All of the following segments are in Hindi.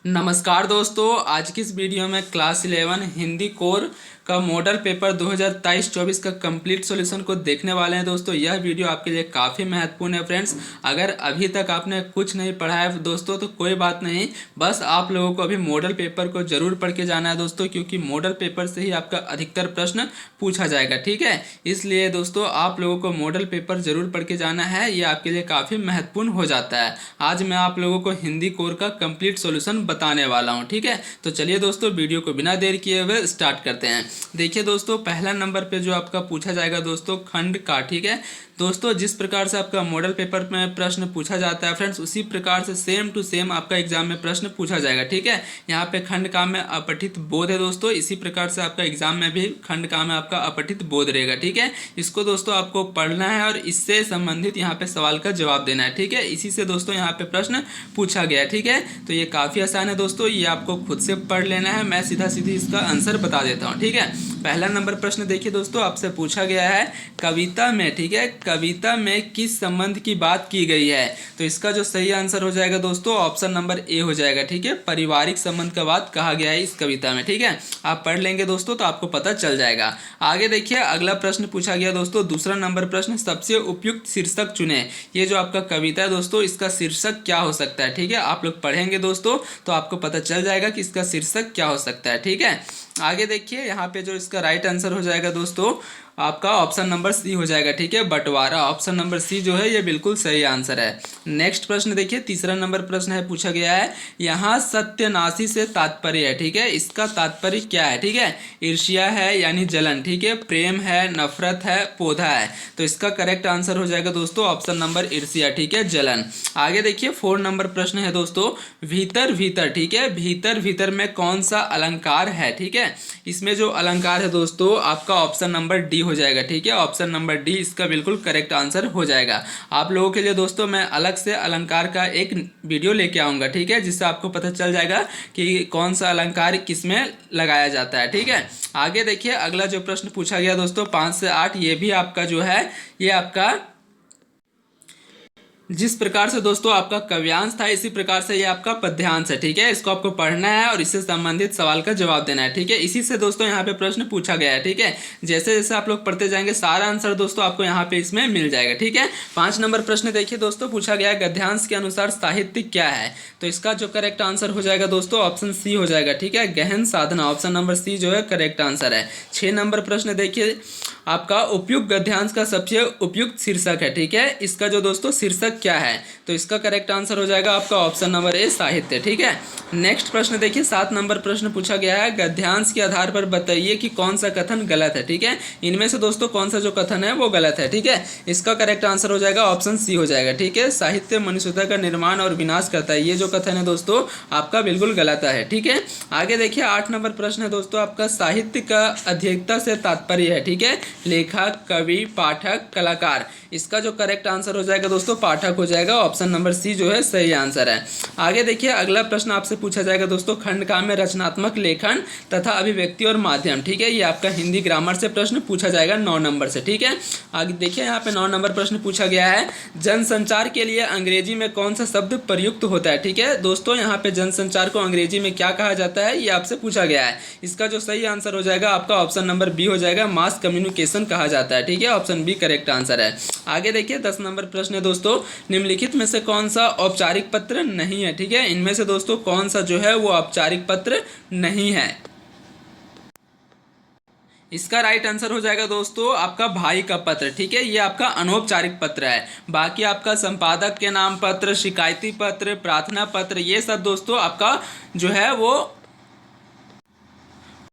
नमस्कार दोस्तों, आज की इस वीडियो में क्लास 11 हिंदी कोर का मॉडल पेपर 2023-24 का कंप्लीट सॉल्यूशन को देखने वाले हैं। दोस्तों यह वीडियो आपके लिए काफ़ी महत्वपूर्ण है फ्रेंड्स। अगर अभी तक आपने कुछ नहीं पढ़ा है दोस्तों तो कोई बात नहीं, बस आप लोगों को अभी मॉडल पेपर को जरूर पढ़ के जाना है दोस्तों, क्योंकि मॉडल पेपर से ही आपका अधिकतर प्रश्न पूछा जाएगा। ठीक है, इसलिए दोस्तों आप लोगों को मॉडल पेपर जरूर पढ़ के जाना है, ये आपके लिए काफ़ी महत्वपूर्ण हो जाता है। आज मैं आप लोगों को हिंदी कोर का कंप्लीट सॉल्यूशन बताने वाला हूं। ठीक है, तो चलिए दोस्तों वीडियो को बिना देर किए हुए स्टार्ट करते हैं। देखिए दोस्तों, पहला नंबर पे जो आपका पूछा जाएगा दोस्तों खंड का। ठीक है दोस्तों, जिस प्रकार से आपका मॉडल पेपर में प्रश्न पूछा जाता है फ्रेंड्स, उसी प्रकार से सेम टू सेम आपका एग्जाम में प्रश्न पूछा जाएगा। ठीक है, यहाँ पे खंड का में अपठित बोध है दोस्तों, इसी प्रकार से आपका एग्जाम में भी खंड का में आपका अपठित बोध रहेगा। ठीक है, इसको दोस्तों आपको पढ़ना है और इससे संबंधित यहाँ पे सवाल का जवाब देना है। ठीक है, इसी से दोस्तों यहाँ पे प्रश्न पूछा गया है। ठीक है, तो ये काफ़ी आसान है दोस्तों, ये आपको खुद से पढ़ लेना है। मैं सीधा सीधी इसका आंसर बता देता हूँ। ठीक है, पहला नंबर प्रश्न देखिए दोस्तों, आपसे पूछा गया है कविता में। ठीक है, कविता में किस संबंध की बात की गई है? तो इसका जो सही आंसर हो जाएगा दोस्तों ऑप्शन नंबर ए हो जाएगा। ठीक है, पारिवारिक संबंध का बात कहा गया है इस कविता में। ठीक है, आप पढ़ लेंगे दोस्तों तो आपको पता चल जाएगा। आगे देखिए, अगला प्रश्न पूछा गया दोस्तों, दूसरा नंबर प्रश्न, सबसे उपयुक्त शीर्षक चुने। ये जो आपका कविता है दोस्तों, इसका शीर्षक क्या हो सकता है? ठीक है, आप लोग पढ़ेंगे दोस्तों तो आपको पता चल जाएगा कि इसका शीर्षक क्या हो सकता है। ठीक है, आगे देखिए, यहाँ पे जो इसका राइट आंसर हो जाएगा दोस्तों आपका ऑप्शन नंबर सी हो जाएगा। ठीक है, बंटवारा, ऑप्शन नंबर सी जो है ये बिल्कुल सही आंसर है। नेक्स्ट प्रश्न देखिए, तीसरा नंबर प्रश्न है, पूछा गया है यहाँ सत्यनाशी से तात्पर्य है। ठीक है, इसका तात्पर्य क्या है? ठीक है, ईर्ष्या है यानी जलन, ठीक है, प्रेम है, नफरत है, पौधा है। तो इसका करेक्ट आंसर हो जाएगा दोस्तों ऑप्शन नंबर ईर्ष्या। ठीक है, जलन। आगे देखिए, 4 नंबर प्रश्न है दोस्तों, भीतर भीतर। ठीक है, भीतर भीतर में कौन सा अलंकार है? ठीक है, इसमें जो अलंकार है दोस्तों आपका ऑप्शन नंबर डी हो जाएगा। ठीक है, ऑप्शन नंबर डी इसका बिल्कुल करेक्ट आंसर हो जाएगा। आप लोगों के लिए दोस्तों मैं अलग से अलंकार का एक वीडियो लेके आऊँगा। ठीक है, जिससे आपको पता चल जाएगा कि कौन सा अलंकार किस में लगाया जाता है। ठीक है, आगे देखिए, अगला जो प्रश्न पूछा गया दोस्तों 5 से 8, ये भी आपका जो है ये आपका जिस प्रकार से दोस्तों आपका काव्यांश था इसी प्रकार से ये आपका पद्यांश है। ठीक है, इसको आपको पढ़ना है और इससे संबंधित सवाल का जवाब देना है। ठीक है, इसी से दोस्तों यहाँ पे प्रश्न पूछा गया है। ठीक है, जैसे जैसे आप लोग पढ़ते जाएंगे सारा आंसर दोस्तों आपको यहाँ पे इसमें मिल जाएगा। ठीक है, 5 नंबर प्रश्न देखिए दोस्तों, पूछा गया है गद्यांश के अनुसार साहित्य क्या है? तो इसका जो करेक्ट आंसर हो जाएगा दोस्तों ऑप्शन सी हो जाएगा। ठीक है, गहन साधना, ऑप्शन नंबर सी जो है करेक्ट आंसर है। 6 नंबर प्रश्न देखिए, आपका उपयुक्त गद्यांश का सबसे उपयुक्त शीर्षक है। ठीक है, इसका जो दोस्तों शीर्षक क्या है? तो इसका करेक्ट आंसर हो जाएगा आपका ऑप्शन नंबर ए साहित्य। ठीक है, नेक्स्ट प्रश्न देखिए, 7 नंबर प्रश्न पूछा गया है गद्यांश के आधार पर बताइए कि कौन सा कथन गलत है। ठीक है, इनमें से दोस्तों कौन सा जो कथन है वो गलत है। ठीक है, इसका करेक्ट आंसर हो जाएगा ऑप्शन सी हो जाएगा। ठीक है, साहित्य मनुष्यता का निर्माण और विनाश करता है, ये जो कथन है दोस्तों आपका बिल्कुल गलत है। ठीक है, आगे देखिए, 8 नंबर प्रश्न है दोस्तों आपका साहित्य का अध्येता से तात्पर्य है। ठीक है, लेखक, कवि, पाठक, कलाकार। इसका जो करेक्ट आंसर हो जाएगा दोस्तों पाठक हो जाएगा, ऑप्शन नंबर सी जो है सही आंसर है। आगे देखिए, अगला प्रश्न आपसे पूछा जाएगा दोस्तों खंड का में रचनात्मक लेखन तथा अभिव्यक्ति और माध्यम। ठीक है, ये आपका हिंदी ग्रामर से प्रश्न पूछा जाएगा 9 नंबर से। ठीक है, आगे देखिए, यहाँ पे 9 नंबर प्रश्न पूछा गया है जनसंचार के लिए अंग्रेजी में कौन सा शब्द प्रयुक्त होता है? ठीक है दोस्तों, यहाँ पे जनसंचार को अंग्रेजी में क्या कहा जाता है ये आपसे पूछा गया है। इसका जो सही आंसर हो जाएगा आपका ऑप्शन नंबर बी हो जाएगा, मास कम्युनिकेशन कहा जाता है। ठीक है, ऑप्शन बी करेक्ट आंसर है। आगे देखिए, 10 नंबर प्रश्न है दोस्तों, निम्नलिखित में से कौन सा औपचारिक पत्र नहीं है? ठीक है, इनमें से दोस्तों कौन सा जो है वो औपचारिक पत्र नहीं है? इसका राइट आंसर हो जाएगा दोस्तों आपका भाई का पत्र। ठीक है, ये आपका अनौपचारिक पत्र है। बाकी आपका संपादक के नाम पत्र, शिकायती पत्र, प्रार्थना पत्र, ये सब दोस्तों आपका जो है वो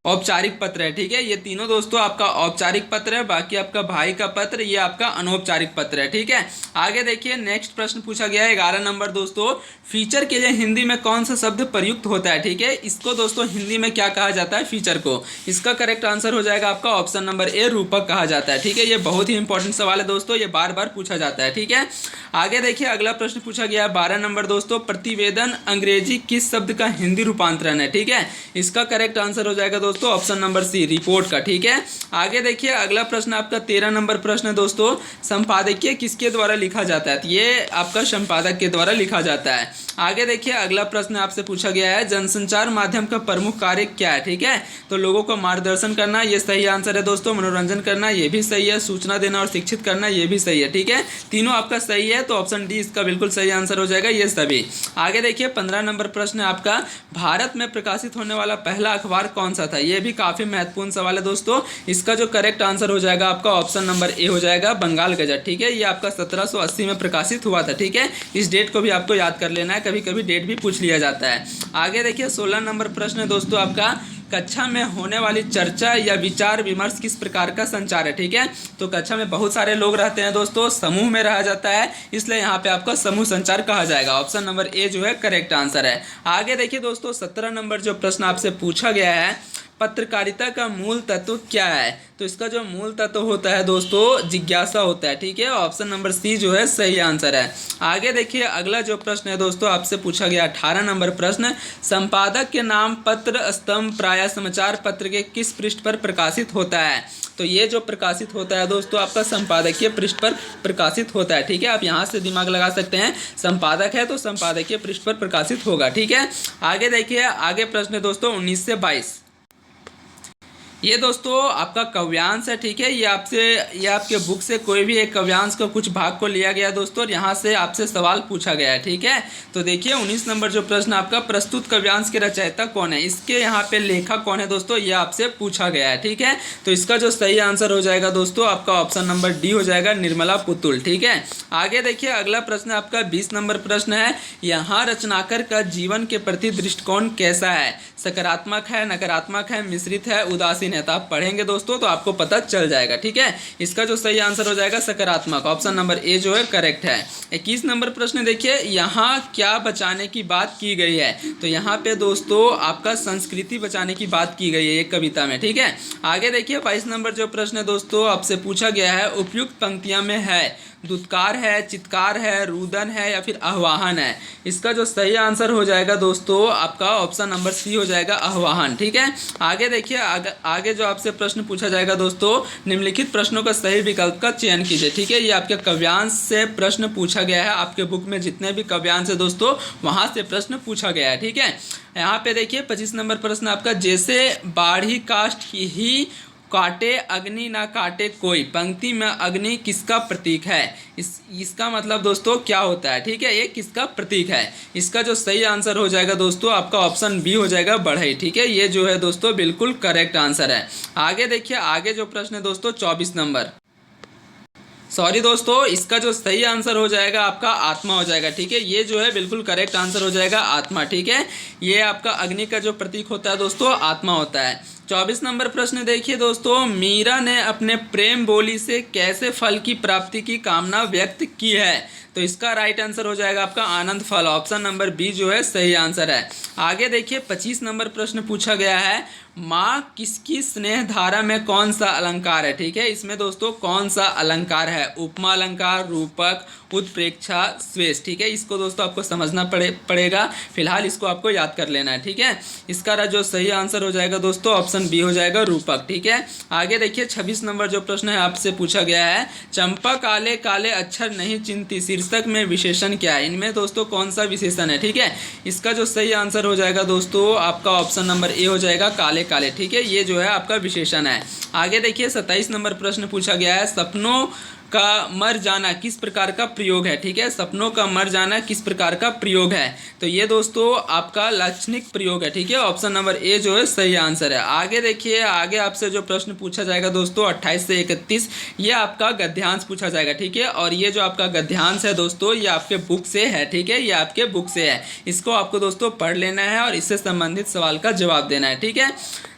औपचारिक पत्र है। ठीक है, ये तीनों दोस्तों आपका औपचारिक पत्र है, बाकी आपका भाई का पत्र ये आपका अनौपचारिक पत्र है। ठीक है, आगे देखिए, नेक्स्ट प्रश्न पूछा गया है 11 नंबर दोस्तों, फीचर के लिए हिंदी में कौन सा शब्द प्रयुक्त होता है? ठीक है, इसको दोस्तों हिंदी में क्या कहा जाता है फीचर को? इसका करेक्ट आंसर हो जाएगा आपका ऑप्शन नंबर ए रूपक कहा जाता है। ठीक है, ये बहुत ही इंपॉर्टेंट सवाल है दोस्तों, ये बार बार पूछा जाता है। ठीक है, आगे देखिए, अगला प्रश्न पूछा गया है 12 नंबर दोस्तों, प्रतिवेदन अंग्रेजी किस शब्द का हिंदी रूपांतरण है? ठीक है, इसका करेक्ट आंसर हो जाएगा दोस्तों ऑप्शन नंबर सी रिपोर्ट का। ठीक है, आगे देखिए अगला प्रश्न आपका 13 नंबर प्रश्न है दोस्तों, संपादकीय किसके द्वारा लिखा जाता है? तो ये आपका संपादक के द्वारा लिखा जाता है। आगे देखिए अगला प्रश्न आपसे पूछा गया है, जनसंचार माध्यम का प्रमुख कार्य क्या है? ठीक है, तो लोगों को मार्गदर्शन करना, ये सही आंसर है दोस्तों। मनोरंजन करना, ये भी सही है। सूचना देना और शिक्षित करना, ये भी सही है। ठीक है, तीनों आपका सही है, तो ऑप्शन डी इसका बिल्कुल सही आंसर हो जाएगा, ये सभी। आगे देखिए 15 नंबर प्रश्न है आपका, भारत में प्रकाशित होने वाला पहला अखबार कौन सा था? ये भी काफी महत्वपूर्ण सवाल है दोस्तों। इसका जो करेक्ट आंसर हो जाएगा आपका ऑप्शन नंबर ए हो जाएगा, बंगाल गजट। ठीक है, ये आपका 1780 में प्रकाशित हुआ था। ठीक है, इस डेट को भी आपको याद कर लेना है, कभी कभी डेट भी पूछ लिया जाता है। आगे देखिए 16 नंबर प्रश्न है दोस्तों आपका, कक्षा में होने वाली चर्चा या विचार विमर्श किस प्रकार का संचार है? ठीक है, तो कक्षा में बहुत सारे लोग रहते हैं दोस्तों, समूह में रहा जाता है, इसलिए यहाँ पे आपका समूह संचार कहा जाएगा। ऑप्शन नंबर ए जो है करेक्ट आंसर है। आगे देखिए दोस्तों 17 नंबर जो प्रश्न आपसे पूछा गया है, पत्रकारिता का मूल तत्व क्या है? तो इसका जो मूल तत्व होता है दोस्तों जिज्ञासा होता है। ठीक है, ऑप्शन नंबर सी जो है सही आंसर है। आगे देखिए अगला जो प्रश्न है दोस्तों आपसे पूछा गया 18 नंबर प्रश्न, संपादक के नाम पत्र स्तंभ प्रायः समाचार पत्र के किस पृष्ठ पर प्रकाशित होता है? तो ये जो प्रकाशित होता है दोस्तों आपका संपादकीय पृष्ठ पर प्रकाशित होता है। ठीक है, आप यहाँ से दिमाग लगा सकते हैं, संपादक है तो संपादकीय पृष्ठ पर प्रकाशित होगा। ठीक है, आगे देखिए आगे प्रश्न है दोस्तों 19 से 22, ये दोस्तों आपका काव्यांश है। ठीक है, ये आपके बुक से कोई भी एक काव्यांश का कुछ भाग को लिया गया दोस्तों, और यहाँ से आपसे सवाल पूछा गया है। ठीक है, तो देखिए 19 नंबर जो प्रश्न आपका, प्रस्तुत काव्यांश के रचयिता कौन है? इसके यहाँ पे लेखक कौन है दोस्तों, ये आपसे पूछा गया है। ठीक है, तो इसका जो सही आंसर हो जाएगा दोस्तों आपका ऑप्शन नंबर डी हो जाएगा, निर्मला पुतुल। ठीक है, आगे देखिए अगला प्रश्न आपका 20 नंबर प्रश्न है, यहाँ रचनाकार का जीवन के प्रति दृष्टिकोण कैसा है? सकारात्मक है, नकारात्मक है, मिश्रित है, उदासीन है? तो आप पढ़ेंगे दोस्तों तो आपको पता चल जाएगा। ठीक है, इसका जो सही आंसर हो जाएगा सकारात्मक, ऑप्शन नंबर ए जो है करेक्ट है। 21 नंबर प्रश्न देखिए, यहाँ क्या बचाने की बात की गई है? तो यहाँ पे दोस्तों आपका संस्कृति बचाने की बात की गई है एक कविता में। ठीक है, आगे देखिए 22 नंबर जो प्रश्न है दोस्तों आपसे पूछा गया है, उपयुक्त पंक्तियां में है दुत्कार है, चित्कार है, रुदन है या फिर आह्वान है? इसका जो सही आंसर हो जाएगा दोस्तों आपका ऑप्शन नंबर सी हो जाएगा, आह्वान। ठीक है, आगे देखिए आगे जो आपसे प्रश्न पूछा जाएगा दोस्तों, निम्नलिखित प्रश्नों का सही विकल्प का चयन कीजिए। ठीक है, ये आपके काव्यांश से प्रश्न पूछा गया है, आपके बुक में जितने भी काव्यांश है दोस्तों वहां से प्रश्न पूछा गया है। ठीक है, यहाँ पे देखिए 25 नंबर प्रश्न आपका, जैसे बाढ़ी काष्ठ ही काटे अग्नि ना काटे कोई, पंक्ति में अग्नि किसका प्रतीक है? इसका मतलब दोस्तों क्या होता है? ठीक है, ये किसका प्रतीक है? इसका जो सही आंसर हो जाएगा दोस्तों आपका ऑप्शन बी हो जाएगा, बढ़ई। ठीक है, ये जो है दोस्तों बिल्कुल करेक्ट आंसर है। आगे देखिए आगे जो प्रश्न है दोस्तों 24 नंबर, सॉरी दोस्तों, इसका जो सही आंसर हो जाएगा आपका आत्मा हो जाएगा। ठीक है, ये जो है बिल्कुल करेक्ट आंसर हो जाएगा आत्मा। ठीक है, ये आपका अग्नि का जो प्रतीक होता है दोस्तों आत्मा होता है। 24 नंबर प्रश्न देखिए दोस्तों, मीरा ने अपने प्रेम बोली से कैसे फल की प्राप्ति की कामना व्यक्त की है? तो इसका राइट आंसर हो जाएगा आपका आनंद फल, ऑप्शन नंबर बी जो है सही आंसर है। आगे देखिए 25 नंबर प्रश्न पूछा गया है, माँ किसकी स्नेह धारा में कौन सा अलंकार है? ठीक है, इसमें दोस्तों कौन सा अलंकार है? उपमा अलंकार, रूपक, उत्प्रेक्षा, स्वेश। ठीक है, इसको दोस्तों आपको समझना पड़ेगा, फिलहाल इसको आपको याद कर लेना है। ठीक है, इसका जो सही आंसर हो जाएगा दोस्तों ऑप्शन बी हो जाएगा, रूपक। ठीक है, आगे देखिए 26 नंबर जो प्रश्न है आपसे पूछा गया है, चंपा काले काले अक्षर नहीं चिन्हती, शीर्षक में विशेषण क्या है? इनमें दोस्तों कौन सा विशेषण है? ठीक है, इसका जो सही आंसर हो जाएगा दोस्तों आपका ऑप्शन नंबर ए हो जाएगा, काले काले। ठीक है, ये जो है आपका विशेषण है। आगे देखिए 27 नंबर प्रश्न पूछा गया है, सपनों का मर जाना किस प्रकार का प्रयोग है? ठीक है, सपनों का मर जाना किस प्रकार का प्रयोग है? तो ये दोस्तों आपका लाक्षणिक प्रयोग है। ठीक है, ऑप्शन नंबर ए जो है सही आंसर है। आगे देखिए आगे आपसे जो प्रश्न पूछा जाएगा दोस्तों 28 से 31, ये आपका गद्यांश पूछा जाएगा। ठीक है, और ये जो आपका गद्यांश है दोस्तों ये आपके बुक से है। ठीक है, ये आपके बुक से है, इसको आपको दोस्तों पढ़ लेना है और इससे संबंधित सवाल का जवाब देना है। ठीक है,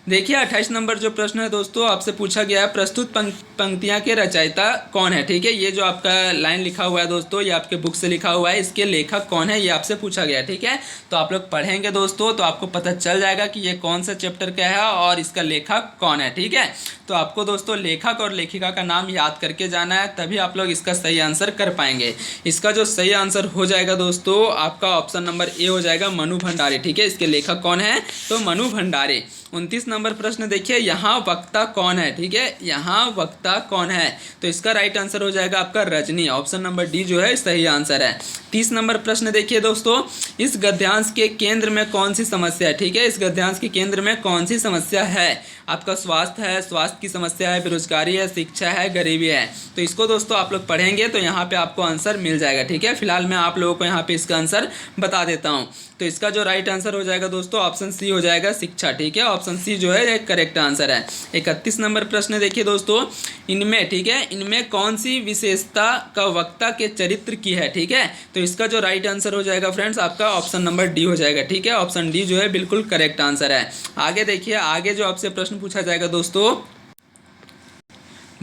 देखिए 28 नंबर जो प्रश्न है दोस्तों आपसे पूछा गया है, प्रस्तुत पंक्तियां के रचयिता कौन है? ठीक है, ये जो आपका लाइन लिखा हुआ है दोस्तों ये आपके बुक से लिखा हुआ है, इसके लेखक कौन है ये आपसे पूछा गया है। ठीक है, तो आप लोग पढ़ेंगे दोस्तों तो आपको पता चल जाएगा कि ये कौन सा चैप्टर का है और इसका लेखक कौन है। ठीक है, तो आपको दोस्तों लेखक और लेखिका का नाम याद करके जाना है, तभी आप लोग इसका सही आंसर कर पाएंगे। इसका जो सही आंसर हो जाएगा दोस्तों आपका ऑप्शन नंबर ए हो जाएगा, मनु भंडारे। ठीक है, इसके लेखक कौन है? तो मनु भंडारे। 29 नंबर प्रश्न देखिए, यहाँ वक्ता कौन है, ठीक है, यहाँ वक्ता कौन है, तो इसका राइट आंसर हो जाएगा आपका रजनी, ऑप्शन नंबर डी जो है सही आंसर है। 30 नंबर प्रश्न देखिए दोस्तों, इस गद्यांश के केंद्र में कौन सी समस्या है, ठीक है, इस गद्यांश के केंद्र में कौन सी समस्या है, आपका स्वास्थ्य है, स्वास्थ्य की समस्या है, बेरोजगारी है, शिक्षा है, गरीबी है। तो इसको दोस्तों आप लोग पढ़ेंगे तो यहाँ पे आपको आंसर मिल जाएगा, ठीक है। फिलहाल मैं आप लोगों को यहाँ पे इसका आंसर बता देता हूँ। तो इसका जो राइट आंसर हो जाएगा दोस्तों ऑप्शन सी हो जाएगा, शिक्षा, ठीक है, ऑप्शन सी जो है एक करेक्ट आंसर है। 31 नंबर प्रश्न देखिए दोस्तों, इनमें, ठीक है, इनमें कौन सी विशेषता का वक्ता के चरित्र की है, ठीक है, तो इसका जो राइट आंसर हो जाएगा फ्रेंड्स आपका ऑप्शन नंबर डी हो जाएगा, ठीक है, ऑप्शन डी जो है बिल्कुल करेक्ट आंसर है। आगे देखिए, आगे जो आपसे प्रश्न पूछा जाएगा दोस्तों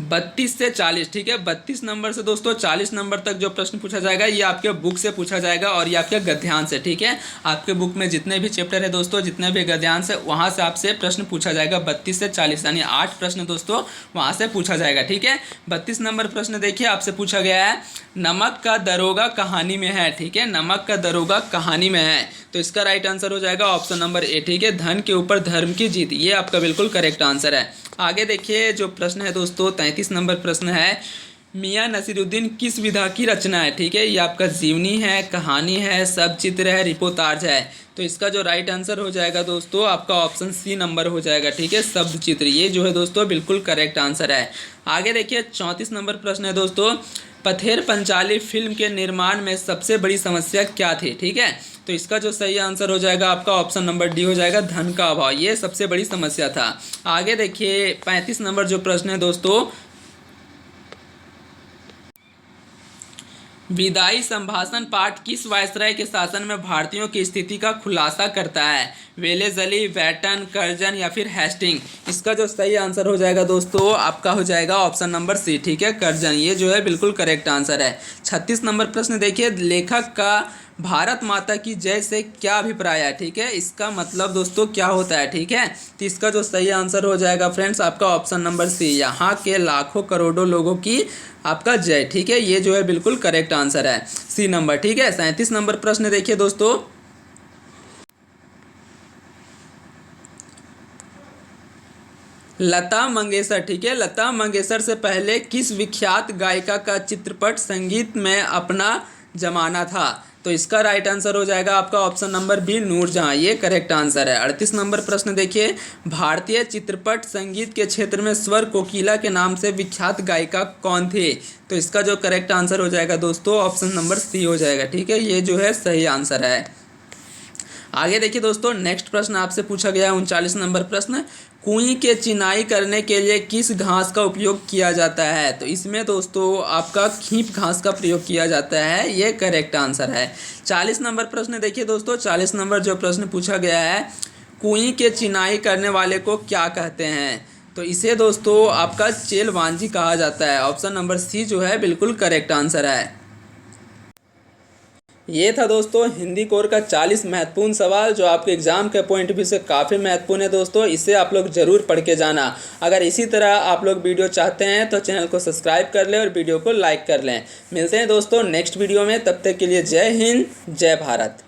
32 से 40, ठीक है, 32 नंबर से दोस्तों 40 नंबर तक जो प्रश्न पूछा जाएगा ये आपके बुक से पूछा जाएगा और ये आपके गद्यांश है, ठीक है। आपके बुक में जितने भी चैप्टर है दोस्तों, जितने भी गद्यांश है, वहाँ से आपसे प्रश्न पूछा जाएगा 32 से 40, यानी 8 प्रश्न दोस्तों वहाँ से पूछा जाएगा, ठीक है। 32 नंबर प्रश्न देखिए, आपसे पूछा गया है नमक का दरोगा कहानी में है, ठीक है, नमक का दरोगा कहानी में है, तो इसका राइट आंसर हो जाएगा ऑप्शन नंबर ए, ठीक है, धन के ऊपर धर्म की जीत, ये आपका बिल्कुल करेक्ट आंसर है। आगे देखिए जो प्रश्न है दोस्तों 33 नंबर प्रश्न है, मियां नसीरुद्दीन किस विधा की रचना है, ठीक है, ये आपका जीवनी है, कहानी है, सब चित्र है, रिपोर्टाज है, तो इसका जो राइट आंसर हो जाएगा दोस्तों आपका ऑप्शन सी नंबर हो जाएगा, ठीक है, शब्द चित्र, ये जो है दोस्तों बिल्कुल करेक्ट आंसर है। आगे देखिए 34 नंबर प्रश्न है दोस्तों, पथेर पंचाली फिल्म के निर्माण में सबसे बड़ी समस्या क्या थी, ठीक है, तो इसका जो सही आंसर हो जाएगा आपका ऑप्शन नंबर डी हो जाएगा, धन का अभाव, ये सबसे बड़ी समस्या था। आगे देखिए 35 नंबर जो प्रश्न है दोस्तों, विदाई संभाषण पाठ किस वायसराय के शासन में भारतीयों की स्थिति का खुलासा करता है, वेलेजली, बैटन, कर्जन या फिर हेस्टिंग, इसका जो सही आंसर हो जाएगा दोस्तों आपका हो जाएगा ऑप्शन नंबर सी, ठीक है, कर्जन, ये जो है बिल्कुल करेक्ट आंसर है। 36 नंबर प्रश्न देखिए, लेखक का भारत माता की जय से क्या अभिप्राय है, ठीक है, इसका मतलब दोस्तों क्या होता है, ठीक है, तो इसका जो सही आंसर हो जाएगा फ्रेंड्स आपका ऑप्शन नंबर सी, यहाँ के लाखों करोड़ों लोगों की आपका जय, ठीक है, ये जो है बिल्कुल करेक्ट आंसर है, सी नंबर, ठीक है। 37 नंबर प्रश्न देखिए दोस्तों, लता मंगेशकर, ठीक है, लता मंगेशकर से पहले किस विख्यात गायिका का चित्रपट संगीत में अपना जमाना था, तो इसका राइट आंसर हो जाएगा आपका ऑप्शन नंबर बी, नूरजहां, ये करेक्ट आंसर है। 38 नंबर प्रश्न देखिए, भारतीय चित्रपट संगीत के क्षेत्र में स्वर कोकिला के नाम से विख्यात गायिका कौन थी, तो इसका जो करेक्ट आंसर हो जाएगा दोस्तों ऑप्शन नंबर सी हो जाएगा, ठीक है, ये जो है सही आंसर है। आगे देखिए दोस्तों नेक्स्ट प्रश्न आपसे पूछा गया है 39 नंबर प्रश्न, कुएं के चिनाई करने के लिए किस घास का उपयोग किया जाता है, तो इसमें दोस्तों आपका खींप घास का प्रयोग किया जाता है, ये करेक्ट आंसर है। 40 नंबर प्रश्न देखिए दोस्तों, 40 नंबर जो प्रश्न पूछा गया है, कुएं के चिनाई करने वाले को क्या कहते हैं, तो इसे दोस्तों आपका चेलवांजी कहा जाता है, ऑप्शन नंबर सी जो है बिल्कुल करेक्ट आंसर है। ये था दोस्तों हिंदी कोर का 40 महत्वपूर्ण सवाल जो आपके एग्जाम के पॉइंट ऑफ व्यू से काफ़ी महत्वपूर्ण है दोस्तों, इसे आप लोग ज़रूर पढ़ के जाना। अगर इसी तरह आप लोग वीडियो चाहते हैं तो चैनल को सब्सक्राइब कर लें और वीडियो को लाइक कर लें। मिलते हैं दोस्तों नेक्स्ट वीडियो में, तब तक के लिए जय हिंद, जय भारत।